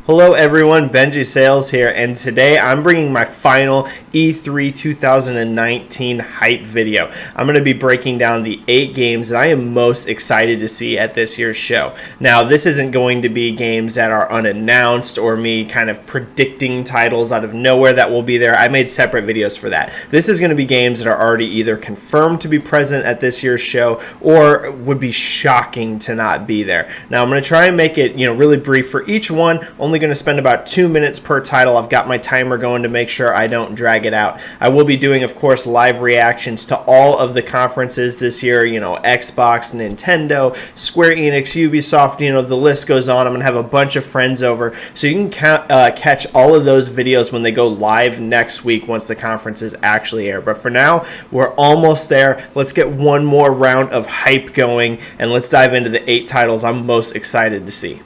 Hello everyone, Benji-Sales here, and today I'm bringing my final E3 2019 hype video. I'm going to be breaking down the 8 games that I am most excited to see at this year's show. Now, this isn't going to be games that are unannounced or me kind of predicting titles out of nowhere that will be there. I made separate videos for that. This is going to be games that are already either confirmed to be present at this year's show or would be shocking to not be there. Now, I'm going to try and make it, really brief for each one. Only going to spend about 2 minutes per title. I've got my timer going to make sure I don't drag it out. I will be doing, of course, live reactions to all of the conferences this year, Xbox, Nintendo, Square Enix, Ubisoft, the list goes on. I'm going to have a bunch of friends over, so you can catch all of those videos when they go live next week once the conferences actually air. But for now, we're almost there. Let's get one more round of hype going, and let's dive into the 8 titles I'm most excited to see.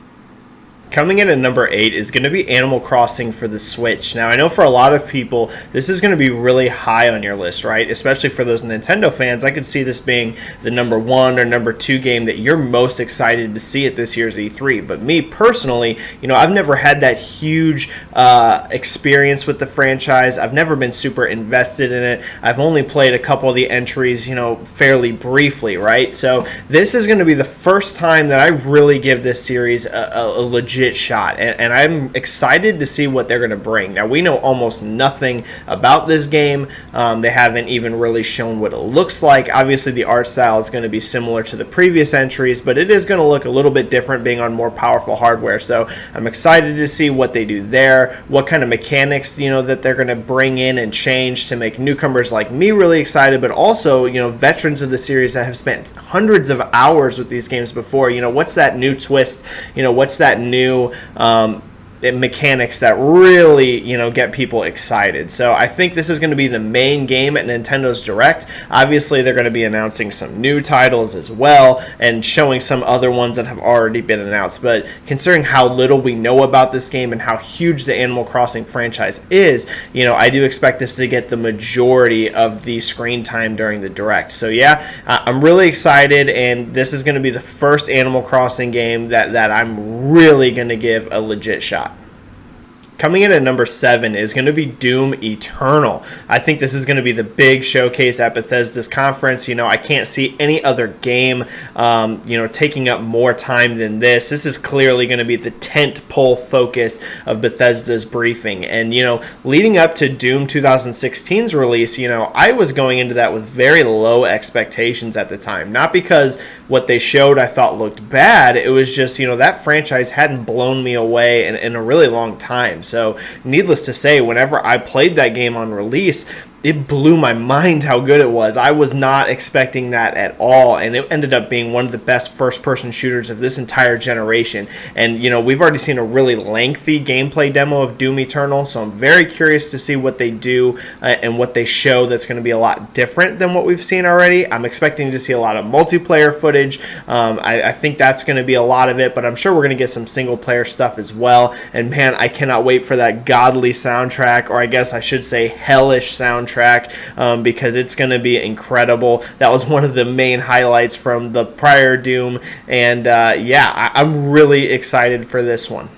Coming in at number 8 is going to be Animal Crossing for the Switch. Now, I know for a lot of people, this is going to be really high on your list, right? Especially for those Nintendo fans, I could see this being the number 1 or number 2 game that you're most excited to see at this year's E3. But me personally, I've never had that huge experience with the franchise. I've never been super invested in it. I've only played a couple of the entries, fairly briefly, right? So this is going to be the first time that I really give this series a legit shot, and I'm excited to see what they're going to bring. Now, we know almost nothing about this game. They haven't even really shown what it looks like. Obviously, the art style is going to be similar to the previous entries, but it is going to look a little bit different being on more powerful hardware. So I'm excited to see what they do there, what kind of mechanics, that they're going to bring in and change to make newcomers like me really excited, but also, veterans of the series that have spent hundreds of hours with these games before. What's that new twist? What's that new mechanics that really, get people excited. So I think this is going to be the main game at Nintendo's Direct. Obviously, they're going to be announcing some new titles as well and showing some other ones that have already been announced. But considering how little we know about this game and how huge the Animal Crossing franchise is, I do expect this to get the majority of the screen time during the Direct. So yeah, I'm really excited, and this is going to be the first Animal Crossing game that I'm really going to give a legit shot. Coming in at number 7 is going to be Doom Eternal. I think this is going to be the big showcase at Bethesda's conference. I can't see any other game, taking up more time than this. This is clearly going to be the tent-pole focus of Bethesda's briefing. And, leading up to Doom 2016's release, I was going into that with very low expectations at the time. Not because what they showed I thought looked bad. It was just, that franchise hadn't blown me away in a really long time. So needless to say, whenever I played that game on release, it blew my mind how good it was. I was not expecting that at all, and it ended up being one of the best first-person shooters of this entire generation. And, we've already seen a really lengthy gameplay demo of Doom Eternal, so I'm very curious to see what they do and what they show that's going to be a lot different than what we've seen already. I'm expecting to see a lot of multiplayer footage. I think that's going to be a lot of it, but I'm sure we're going to get some single-player stuff as well. And, man, I cannot wait for that godly soundtrack, or I guess I should say hellish soundtrack. Because it's going to be incredible. That was one of the main highlights from the prior Doom, and I'm really excited for this one.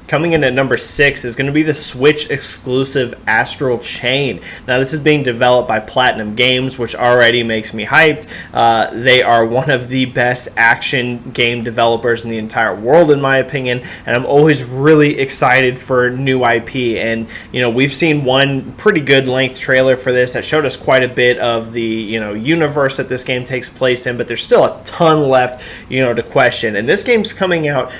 Coming in at number 6 is going to be the Switch exclusive Astral Chain. Now, this is being developed by Platinum Games, which already makes me hyped. They are one of the best action game developers in the entire world, in my opinion, and I'm always really excited for new IP. And, we've seen one pretty good length trailer for this that showed us quite a bit of the, universe that this game takes place in, but there's still a ton left, to question. And this game's coming out,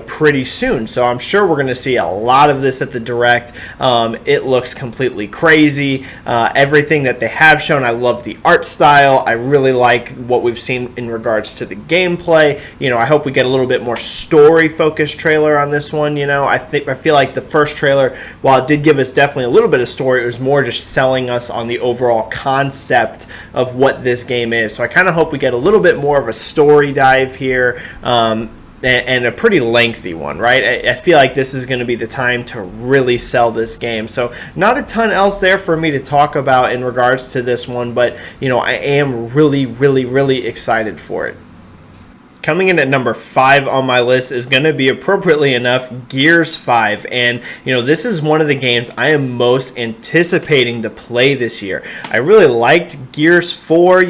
pretty soon, so I'm sure we're going to see a lot of this at the Direct. It looks completely crazy. Everything that they have shown, I love the art style. I really like what we've seen in regards to the gameplay. I hope we get a little bit more story-focused trailer on this one. I feel like the first trailer, while it did give us definitely a little bit of story, it was more just selling us on the overall concept of what this game is. So I kind of hope we get a little bit more of a story dive here. And a pretty lengthy one, right? I feel like this is going to be the time to really sell this game. So not a ton else there for me to talk about in regards to this one, but I am really, really, really excited for it. Coming in at number 5 on my list is going to be, appropriately enough, Gears 5. And, this is one of the games I am most anticipating to play this year. I really liked Gears 4,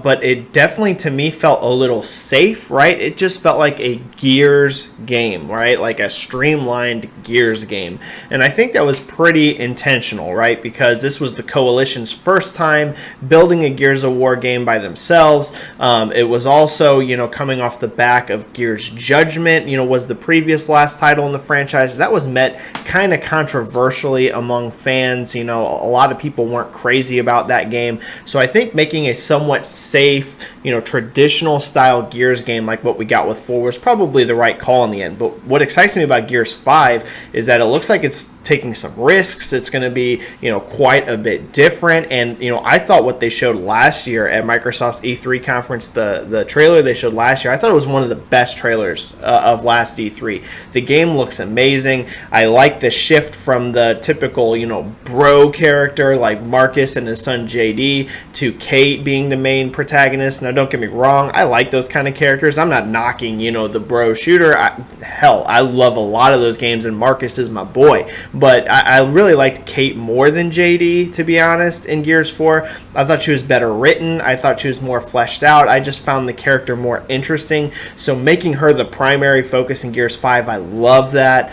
but it definitely, to me, felt a little safe, right? It just felt like a Gears game, right? Like a streamlined Gears game. And I think that was pretty intentional, right? Because this was the Coalition's first time building a Gears of War game by themselves. It was also, coming off the back of Gears Judgment, was the previous last title in the franchise. That was met kind of controversially among fans. A lot of people weren't crazy about that game. So I think making a somewhat safe, traditional style Gears game like what we got with 4 was probably the right call in the end. But what excites me about Gears 5 is that it looks like it's taking some risks. It's going to be, quite a bit different. And, I thought what they showed last year at Microsoft's E3 conference, the trailer they showed last year, I thought it was one of the best trailers of last E3. The game looks amazing. I like the shift from the typical, bro character like Marcus and his son JD to Kate being the main protagonist. Now, don't get me wrong, I like those kind of characters. I'm not knocking, the bro shooter. I love a lot of those games, and Marcus is my boy. But I really liked Kate more than JD, to be honest, in Gears 4. I thought she was better written. I thought she was more fleshed out. I just found the character more interesting. So making her the primary focus in Gears 5, I love that.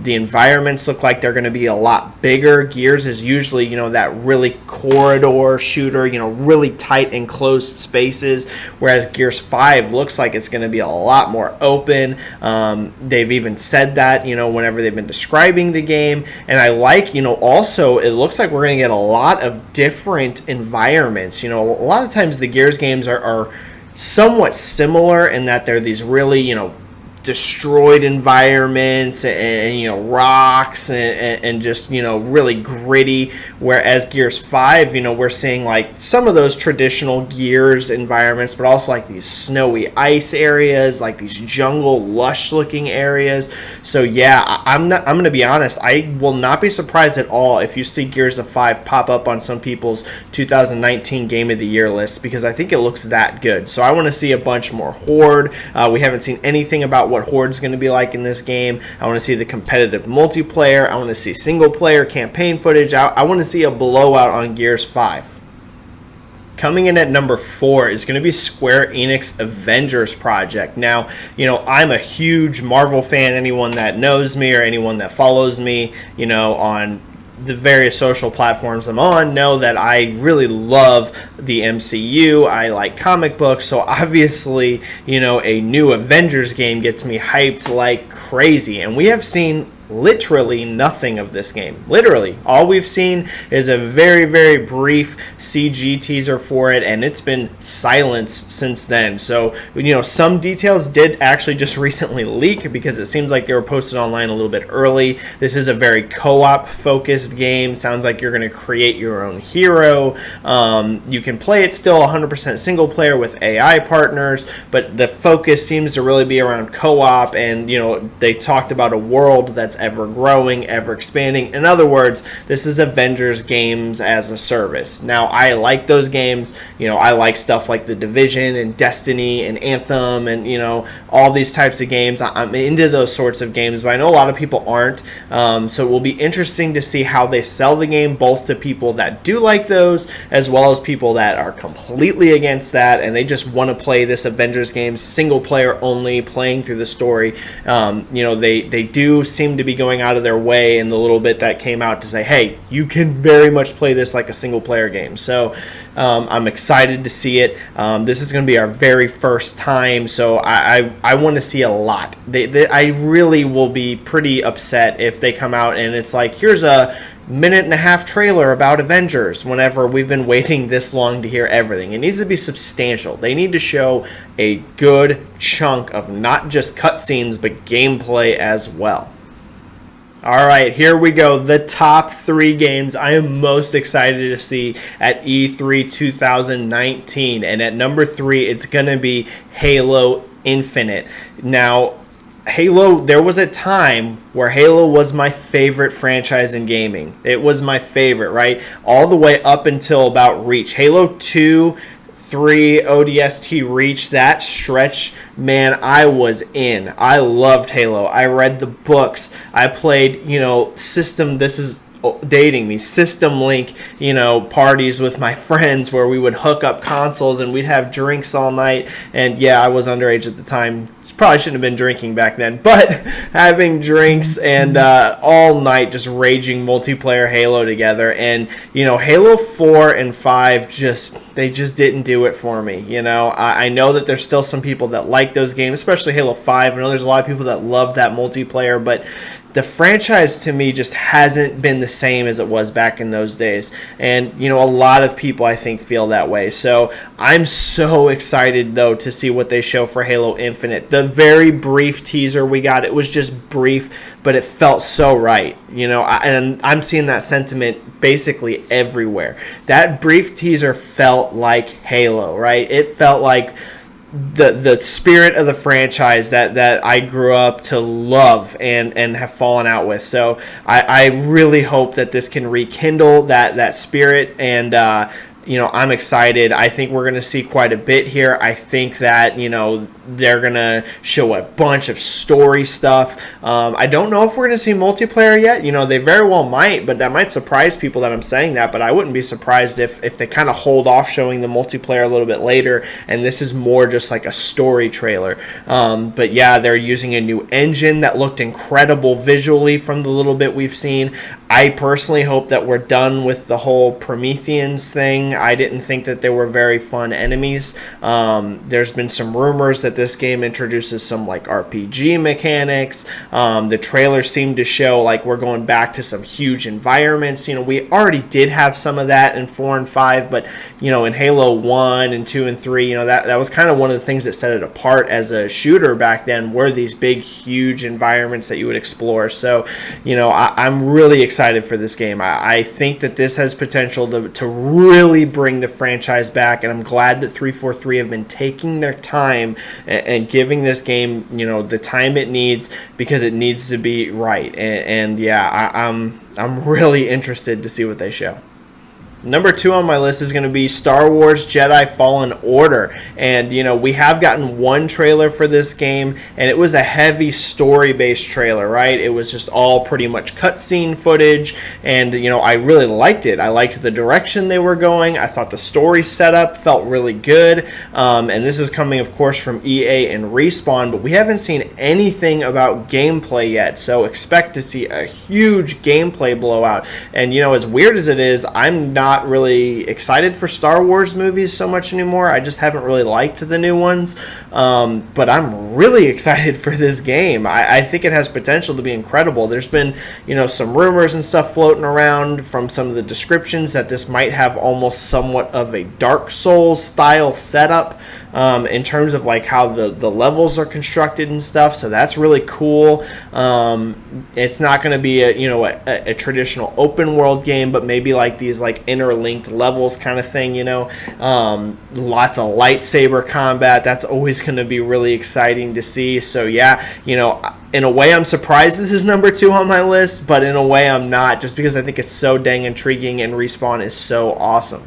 The environments look like they're going to be a lot bigger. Gears is usually, that really corridor shooter, really tight enclosed spaces, whereas Gears 5 looks like it's going to be a lot more open. They've even said that, whenever they've been describing the game. And I like, also it looks like we're going to get a lot of different environments. A lot of times the Gears games are somewhat similar in that they're these really, destroyed environments and rocks and just really gritty, whereas Gears 5 we're seeing like some of those traditional Gears environments, but also like these snowy ice areas, like these jungle lush looking areas. So yeah, I'm gonna be honest, I will not be surprised at all if you see Gears of 5 pop up on some people's 2019 Game of the Year list, because I think it looks that good. So I want to see a bunch more Horde. We haven't seen anything about what Horde's going to be like in this game. I want to see the competitive multiplayer. I want to see single player campaign footage. I want to see a blowout on Gears 5. Coming in at number 4 is going to be Square Enix Avengers Project. Now, I'm a huge Marvel fan. Anyone that knows me or anyone that follows me, on the various social platforms I'm on know that I really love the MCU. I like comic books, so obviously, a new Avengers game gets me hyped like crazy. And we have seen literally nothing of this game. Literally. All we've seen is a very, very brief CG teaser for it, and it's been silenced since then. So, some details did actually just recently leak because it seems like they were posted online a little bit early. This is a very co-op focused game. Sounds like you're going to create your own hero. You can play it still 100% single player with AI partners, but the focus seems to really be around co-op, and, they talked about a world that's ever growing, ever expanding. In other words, this is Avengers games as a service. Now, I like those games. I like stuff like The Division and Destiny and Anthem and, all these types of games. I'm into those sorts of games, but I know a lot of people aren't. So it will be interesting to see how they sell the game, both to people that do like those, as well as people that are completely against that, and they just want to play this Avengers game single player only, playing through the story. They do seem to be going out of their way in the little bit that came out to say, hey, you can very much play this like a single player game. So I'm excited to see it. This is going to be our very first time, so I want to see a lot. I really will be pretty upset if they come out and it's like, here's a minute-and-a-half trailer about Avengers, whenever we've been waiting this long to hear everything. It needs to be substantial. They need to show a good chunk of not just cutscenes, but gameplay as well. All right, here we go. The top 3 games I am most excited to see at E3 2019. And at number 3, it's going to be Halo Infinite. Now, Halo, there was a time where Halo was my favorite franchise in gaming. It was my favorite, right? All the way up until about Reach. Halo 2 3 ODST Reach, that stretch, man, I was in. I loved Halo. I read the books. I played, dating me, System Link, parties with my friends where we would hook up consoles and we'd have drinks all night. And yeah, I was underage at the time. Probably shouldn't have been drinking back then, but having drinks and all night just raging multiplayer Halo together. And Halo 4 and 5 they just didn't do it for me. I know that there's still some people that like those games, especially Halo 5. I know there's a lot of people that love that multiplayer, but the franchise to me just hasn't been the same as it was back in those days. And, a lot of people I think feel that way. So I'm so excited though to see what they show for Halo Infinite. The very brief teaser we got, it was just brief, but it felt so right. And I'm seeing that sentiment basically everywhere. That brief teaser felt like Halo, right? It felt like the spirit of the franchise that I grew up to love and have fallen out with. So I really hope that this can rekindle that spirit, and I'm excited. I think we're going to see quite a bit here. I think that, they're going to show a bunch of story stuff. I don't know if we're going to see multiplayer yet. They very well might, but that might surprise people that I'm saying that. But I wouldn't be surprised if they kind of hold off showing the multiplayer a little bit later, and this is more just like a story trailer. But yeah, they're using a new engine that looked incredible visually from the little bit we've seen. I personally hope that we're done with the whole Prometheans thing. I didn't think that they were very fun enemies. There's been some rumors that this game introduces some like RPG mechanics. The trailer seemed to show like we're going back to some huge environments. We already did have some of that in 4 and 5, but in Halo 1 and 2 and 3, that was kind of one of the things that set it apart as a shooter back then, were these big, huge environments that you would explore. So, I'm really excited for this game. I think that this has potential to really bring the franchise back, and I'm glad that 343 have been taking their time and giving this game, the time it needs, because it needs to be right. And yeah, I'm really interested to see what they show. Number 2 on my list is going to be Star Wars Jedi Fallen Order. And, we have gotten one trailer for this game, and it was a heavy story-based trailer, right? It was just all pretty much cutscene footage, and, I really liked it. I liked the direction they were going. I thought the story setup felt really good. And this is coming, of course, from EA and Respawn, but we haven't seen anything about gameplay yet, so expect to see a huge gameplay blowout. And, as weird as it is, I'm not really excited for Star Wars movies so much anymore. I just haven't really liked the new ones, but I'm really excited for this game. I think it has potential to be incredible. There's been some rumors and stuff floating around from some of the descriptions that this might have almost somewhat of a Dark Souls style setup in terms of like how the levels are constructed and stuff, so that's really cool. It's not going to be a traditional open world game, but maybe like these like interlinked levels kind of thing. Lots of lightsaber combat. That's always going to be really exciting to see. So yeah, in a way I'm surprised this is number 2 on my list, but in a way I'm not, just because I think it's so dang intriguing and Respawn is so awesome.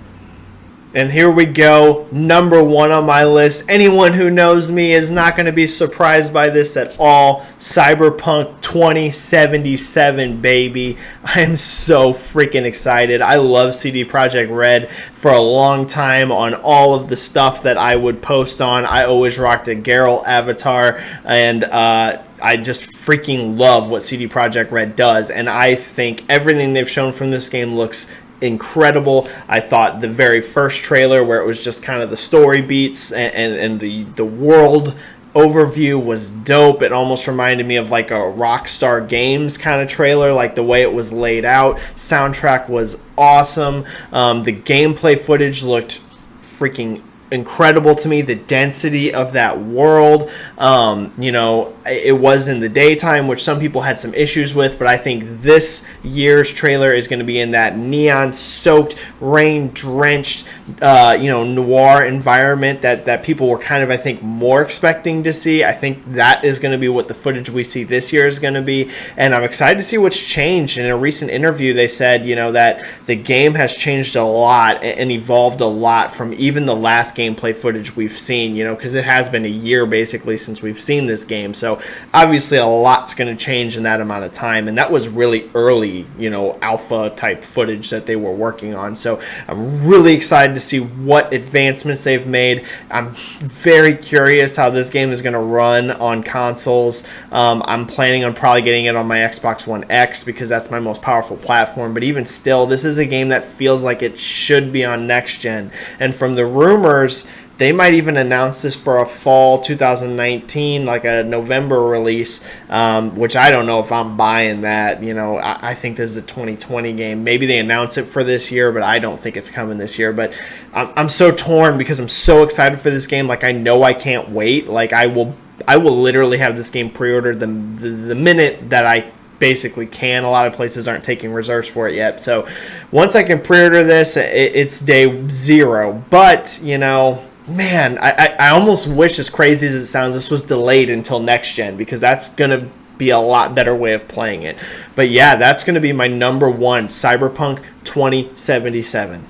And here we go, number 1 on my list. Anyone who knows me is not going to be surprised by this at all. Cyberpunk 2077, baby. I am so freaking excited. I love CD Projekt Red. For a long time on all of the stuff that I would post on, I always rocked a Geralt avatar, and I just freaking love what CD Projekt Red does, and I think everything they've shown from this game looks incredible. I thought the very first trailer, where it was just kind of the story beats and the world overview, was dope. It almost reminded me of like a Rockstar Games kind of trailer, like the way it was laid out. Soundtrack was awesome. The gameplay footage looked freaking incredible to me. The density of that world, it was in the daytime, which some people had some issues with, but I think this year's trailer is going to be in that neon soaked, rain drenched noir environment that people were kind of, I think, more expecting to see. I think that is going to be what the footage we see this year is going to be, and I'm excited to see what's changed. In a recent interview they said that the game has changed a lot and evolved a lot from even the last game gameplay footage we've seen, because it has been a year basically since we've seen this game. So obviously a lot's going to change in that amount of time, and that was really early, alpha type footage that they were working on. So I'm really excited to see what advancements they've made. I'm very curious how this game is going to run on consoles. I'm planning on probably getting it on my Xbox One X because that's my most powerful platform, but even still, this is a game that feels like it should be on next gen. And from the rumors, they might even announce this for a fall 2019, like a November release, which I don't know if I'm buying that. I think this is a 2020 game. Maybe they announce it for this year, but I don't think it's coming this year. But I'm so torn because I'm so excited for this game. Like, I know I can't wait. Like, I will literally have this game pre-ordered the minute that I basically can. A lot of places aren't taking reserves for it yet. So once I can pre-order this, it's day zero. But, man, I almost wish, as crazy as it sounds, this was delayed until next gen, because that's going to be a lot better way of playing it. But yeah, that's going to be my number one, Cyberpunk 2077.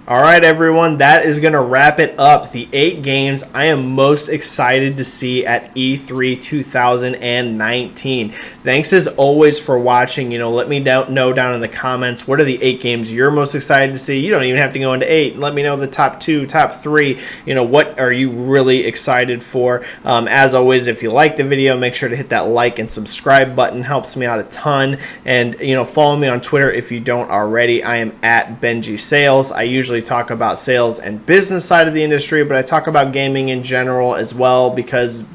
All right, everyone, that is going to wrap it up. The 8 games I am most excited to see at E3 2019. Thanks as always for watching. Let me know down in the comments, what are the 8 games you're most excited to see? You don't even have to go into 8. Let me know the top 2, top 3. What are you really excited for? As always, if you like the video, make sure to hit that like and subscribe button. Helps me out a ton. And, follow me on Twitter if you don't already. I am at Benji-Sales. I usually talk about sales and business side of the industry, but I talk about gaming in general as well, because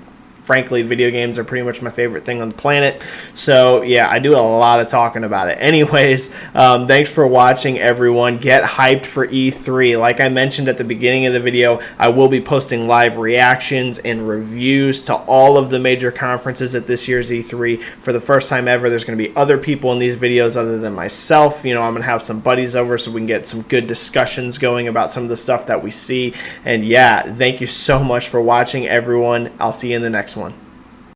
frankly, video games are pretty much my favorite thing on the planet. So yeah, I do a lot of talking about it. Anyways, thanks for watching, everyone. Get hyped for E3. Like I mentioned at the beginning of the video, I will be posting live reactions and reviews to all of the major conferences at this year's E3. For the first time ever, there's going to be other people in these videos other than myself. I'm going to have some buddies over so we can get some good discussions going about some of the stuff that we see. And yeah, thank you so much for watching, everyone. I'll see you in the next one.